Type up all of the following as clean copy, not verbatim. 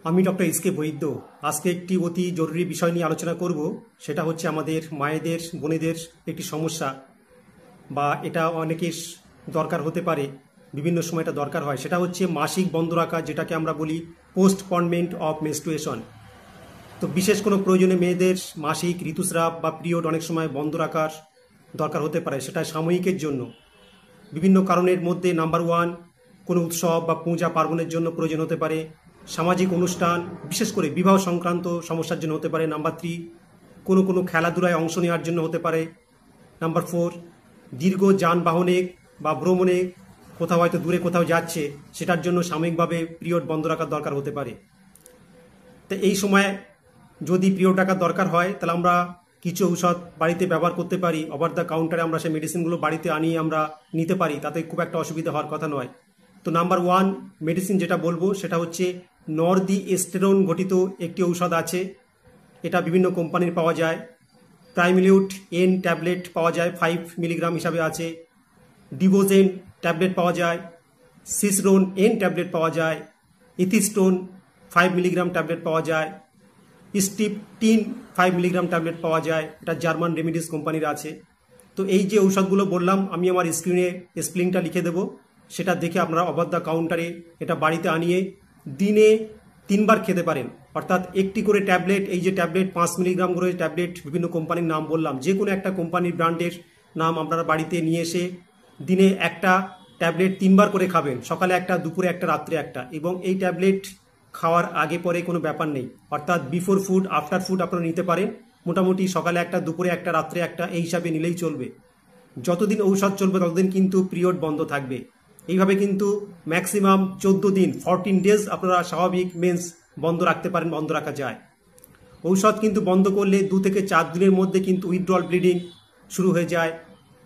আমি doctor SK বৈদ্য আজকে একটি অতি জরুরি বিষয় নিয়ে আলোচনা করব। সেটা হচ্ছে আমাদের মায়েদের বোনেদের একটি সমস্যা, বা এটা অনেকের দরকার হতে পারে, বিভিন্ন সময় এটা দরকার হয়। সেটা হচ্ছে মাসিক বন্ধ রাখা, যেটাকে আমরা বলি পোস্টপনমেন্ট অফ মেনস্ট্রুয়েশন। তো বিশেষ কোনো প্রয়োজনে মেয়েদের মাসিক ঋতুস্রাব বা পিরিয়ড অনেক সময় বন্ধ রাখার দরকার হতে পারে। সেটা সাময়িকের জন্য বিভিন্ন কারণের মধ্যে নাম্বার ওয়ান, কোনো উৎসব বা পূজা পার্বণের জন্য প্রয়োজন হতে পারে। সামাজিক অনুষ্ঠান, বিশেষ করে বিবাহ সংক্রান্ত সমস্যার জন্য হতে পারে। নাম্বার থ্রি, কোনো কোনো খেলাধুলায় অংশ নেওয়ার জন্য হতে পারে। নাম্বার ফোর, দীর্ঘ যানবাহনে বা ভ্রমণে কোথাও হয়তো দূরে কোথাও যাচ্ছে, সেটার জন্য সাময়িকভাবে পিরিয়ড বন্ধ রাখার দরকার হতে পারে। তো এই সময় যদি পিরিয়ড রাখার দরকার হয়, তাহলে আমরা কিছু ঔষধ বাড়িতে ব্যবহার করতে পারি। ওভার দ্য কাউন্টারে আমরা সেই মেডিসিনগুলো বাড়িতে আনিয়ে আমরা নিতে পারি, তাতে খুব একটা অসুবিধা হওয়ার কথা নয়। তো নাম্বার ওয়ান মেডিসিন যেটা বলবো সেটা হচ্ছে নর্দিএস্টেরন গঠিত একটি ঔষধ আছে। এটা বিভিন্ন কোম্পানির পাওয়া যায়। প্রাইমিলিউট এন ট্যাবলেট পাওয়া যায়, 5 মিলিগ্রাম হিসাবে আছে। ডিভোজেন ট্যাবলেট পাওয়া যায়। সিসরোন এন ট্যাবলেট পাওয়া যায়। ইথিস্টোন 5 মিলিগ্রাম ট্যাবলেট পাওয়া যায়। স্টিপটিন 5 মিলিগ্রাম ট্যাবলেট পাওয়া যায়। এটা জার্মান রেমিডিস কোম্পানির আছে। তো এই যে ঔষধগুলো বললাম, আমি আমার স্ক্রিনে স্পেলিংটা লিখে দেবো, সেটা দেখে আপনারা ওভার দ্য কাউন্টারে এটা বাড়িতে আনিয়ে দিনে 3 বার খেতে পারেন। অর্থাৎ একটি করে ট্যাবলেট, এই যে ট্যাবলেট 5 মিলিগ্রাম করে ট্যাবলেট, বিভিন্ন কোম্পানির নাম বললাম, যে কোনো একটা কোম্পানির ব্র্যান্ডের নাম আপনারা বাড়িতে নিয়ে এসে দিনে একটা ট্যাবলেট 3 বার করে খাবেন। সকালে একটা, দুপুরে একটা, রাত্রে একটা। এবং এই ট্যাবলেট খাওয়ার আগে পরে কোনো ব্যাপার নেই, অর্থাৎ বিফোর ফুড আফটার ফুড আপনারা নিতে পারেন। মোটামুটি সকালে একটা, দুপুরে একটা, রাত্রে একটা, এই হিসাবে নিলেই চলবে। যতদিন ঔষধ চলবে ততদিন কিন্তু পিরিয়ড বন্ধ থাকবে। এইভাবে কিন্তু ম্যাক্সিমাম 14 দিন, 14 ডেজ আপনারা স্বাভাবিক মেন্স বন্ধ রাখতে পারেন, বন্ধ রাখা যায়। ঔষধ কিন্তু বন্ধ করলে 2 থেকে 4 দিনের মধ্যে কিন্তু উইথড্রল ব্লিডিং শুরু হয়ে যায়,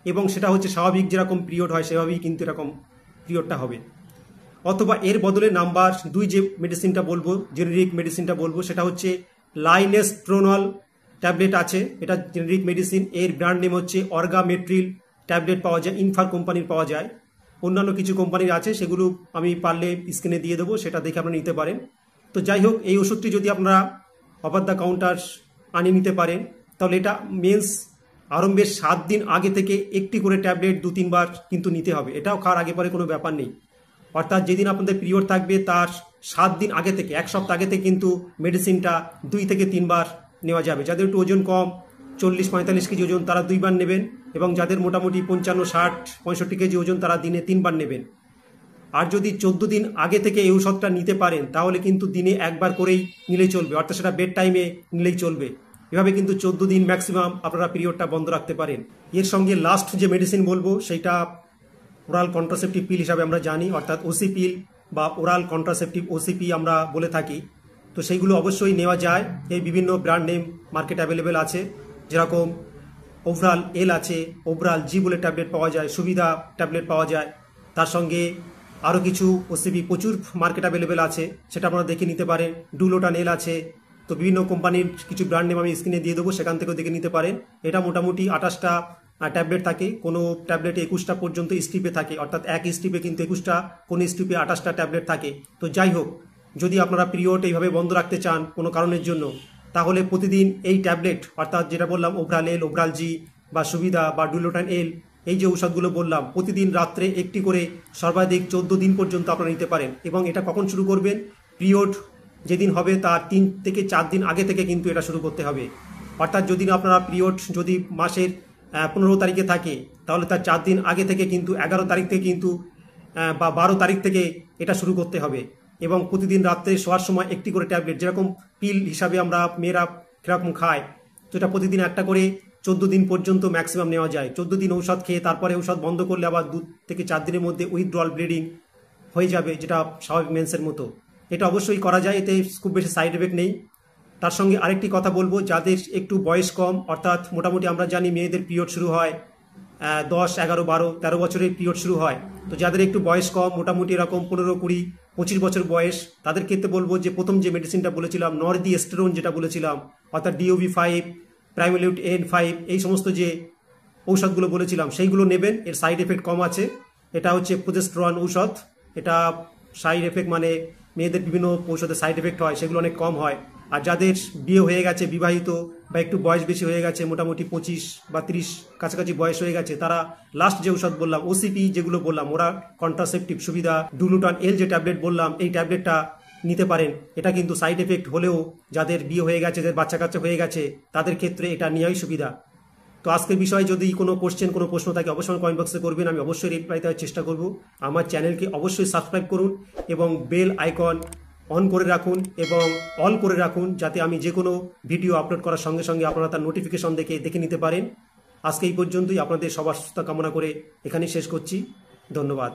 এবং সেটা হচ্ছে স্বাভাবিক যেরকম পিরিয়ড হয় সেভাবেই কিন্তু এরকম পিরিয়ডটা হবে। অথবা এর বদলে নাম্বার 2 যে মেডিসিনটা বলবো, জেনেরিক মেডিসিনটা বলবো, সেটা হচ্ছে লাইনেস্ট্রোনল ট্যাবলেট আছে। এটা জেনেরিক মেডিসিন, এর ব্র্যান্ড নেম হচ্ছে অর্গামেট্রিল ট্যাবলেট পাওয়া যায়, ইনফার কোম্পানির পাওয়া যায়। অন্যান্য কিছু কোম্পানির আছে, সেগুলো আমি পারলে স্ক্রিনে দিয়ে দেবো, সেটা দেখে আপনারা নিতে পারেন। তো যাই হোক, এই ওষুধটি যদি আপনারা ওভার দ্য কাউন্টার আনিয়ে নিতে পারেন, তাহলে এটা মেন্স আরম্ভের 7 দিন আগে থেকে একটি করে ট্যাবলেট 2-3 বার কিন্তু নিতে হবে। এটাও খাওয়ার আগে পরে কোনো ব্যাপার নেই। অর্থাৎ যেদিন আপনাদের পিরিয়ড থাকবে তার 7 দিন আগে থেকে, 1 সপ্তাহ আগে থেকে কিন্তু মেডিসিনটা 2 থেকে 3 বার নেওয়া যাবে। যাদের একটু ওজন কম, 40-45 কেজি ওজন, তারা 2 বার নেবেন। এবং যাদের মোটামুটি 55-60-65 কেজি ওজন, তারা দিনে 3 বার নেবেন। আর যদি 14 দিন আগে থেকে এই ঔষধটা নিতে পারেন, তাহলে কিন্তু দিনে 1 বার করেই নিলেই চলবে, অর্থাৎ সেটা বেড টাইমে নিলেই চলবে। এভাবে কিন্তু 14 দিন ম্যাক্সিমাম আপনারা পিরিয়ডটা বন্ধ রাখতে পারেন। এর সঙ্গে লাস্ট যে মেডিসিন বলবো সেইটা ওরাল কন্ট্রাসেপটিভ পিল হিসাবে আমরা জানি, অর্থাৎ ওসি পিল বা ওরাল কন্ট্রাসেপটিভ, ওসিপি আমরা বলে থাকি। তো সেইগুলো অবশ্যই নেওয়া যায়। এই বিভিন্ন ব্র্যান্ড নেম মার্কেট অ্যাভেলেবেল আছে, যেরকম ওভরাল এল আছে, ওভরাল জি বলে ট্যাবলেট পাওয়া যায়, সুবিধা ট্যাবলেট পাওয়া যায়। তার সঙ্গে আরও কিছু ওসিপি প্রচুর মার্কেট অ্যাভেলেবেল আছে, সেটা আপনারা দেখে নিতে পারেন। ডুলোটান এল আছে। তো বিভিন্ন কোম্পানির কিছু ব্র্যান্ড নেম আমি স্ক্রিনে দিয়ে দেবো, সেখান থেকেও দেখে নিতে পারেন। এটা মোটামুটি 28টা ট্যাবলেট থাকে, কোনো ট্যাবলেটে 21টা পর্যন্ত স্ট্রিপে থাকে, অর্থাৎ এক স্ট্রিপে কিন্তু 21টা, কোনো স্ট্রিপে 28টা ট্যাবলেট থাকে। তো যাই হোক, যদি আপনারা পিরিয়ড এইভাবে বন্ধ রাখতে চান কোনো কারণের জন্য, তাহলে প্রতিদিন এই ট্যাবলেট, অর্থাৎ যেটা বললাম ওভরাল এল, ওভরাল জি বা সুবিধা বা ডুলোটান এল, এই যে ঔষধগুলো বললাম, প্রতিদিন রাত্রে একটি করে সর্বাধিক 14 দিন পর্যন্ত আপনারা নিতে পারেন। এবং এটা কখন শুরু করবেন? পিরিয়ড যেদিন হবে তার 3 থেকে 4 দিন আগে থেকে কিন্তু এটা শুরু করতে হবে। অর্থাৎ যদি আপনারা পিরিয়ড যদি মাসের 15 তারিখে থাকে, তাহলে তার 4 দিন আগে থেকে কিন্তু 11 তারিখ থেকে কিন্তু বা 12 তারিখ থেকে এটা শুরু করতে হবে। এবং প্রতিদিন রাত্রে শোয়ার সময় একটি করে ট্যাবলেট, যেরকম পিল হিসাবে আমরা মেয়েরা কীরকম খায়, তো এটা প্রতিদিন একটা করে 14 দিন পর্যন্ত ম্যাক্সিমাম নেওয়া যায়। 14 দিন ঔষধ খেয়ে তারপরে ঔষধ বন্ধ করলে আবার 2 থেকে 4 দিনের মধ্যে উইথড্রল ব্লিডিং হয়ে যাবে, যেটা স্বাভাবিক মেন্সের মতো। এটা অবশ্যই করা যায়, এতে খুব বেশি সাইড এফেক্ট নেই। তার সঙ্গে আরেকটি কথা বলবো, যাদের একটু বয়স কম, অর্থাৎ মোটামুটি আমরা জানি মেয়েদের পিরিয়ড শুরু হয় 10, 11, 12, 13 বছরের পিরিয়ড শুরু হয়। তো যাদের একটু বয়স কম, মোটামুটি এরকম 15, 20, 25 বছর বয়স, তাদের ক্ষেত্রে বলবো যে প্রথম যে মেডিসিনটা বলেছিলাম, নর্দিএস্টেরন যেটা বলেছিলাম, অর্থাৎ DOV5, প্রাইমিলিউট N5, এই সমস্ত যে ঔষধগুলো বলেছিলাম সেইগুলো নেবেন। এর সাইড এফেক্ট কম আছে। এটা হচ্ছে প্রোজেস্টেরন ঔষধ। এটা সাইড এফেক্ট মানে মেয়েদের বিভিন্ন ঔষধের সাইড এফেক্ট হয় সেগুলো অনেক কম হয়। আর যাদের বিয়ে হয়ে গেছে, বিবাহিত বা একটু বয়স বেশি হয়ে গেছে, মোটামুটি 25 বা 30 কাছাকাছি বয়স হয়ে গেছে, তারা লাস্ট যে ঔষধ বললাম ওসিপি যেগুলো বললাম, ওরা কন্ট্রাসেপটিভ সুবিধা ডুলুটান এল যে ট্যাবলেট বললাম, এই ট্যাবলেটটা নিতে পারেন। এটা কিন্তু সাইড এফেক্ট হলেও যাদের বিয়ে হয়ে গেছে, যাদের বাচ্চা কাচ্চা হয়ে গেছে, তাদের ক্ষেত্রে এটা নেওয়াই সুবিধা। তো আজকের বিষয়ে যদি কোনো প্রশ্ন থাকে অবশ্যই কমেন্ট বক্সে করবেন, আমি অবশ্যই রিপ্লাই দেওয়ার চেষ্টা করব। আমার চ্যানেলকে অবশ্যই সাবস্ক্রাইব করুন এবং বেল আইকন অন করে রাখুন এবং অল করে রাখুন, যাতে আমি যে কোনো ভিডিও আপলোড করার সঙ্গে সঙ্গে আপনারা তার নোটিফিকেশন দেখে নিতে পারেন। আজকে এই পর্যন্তই, আপনাদের সবার সুস্থতা কামনা করে এখানেই শেষ করছি। ধন্যবাদ।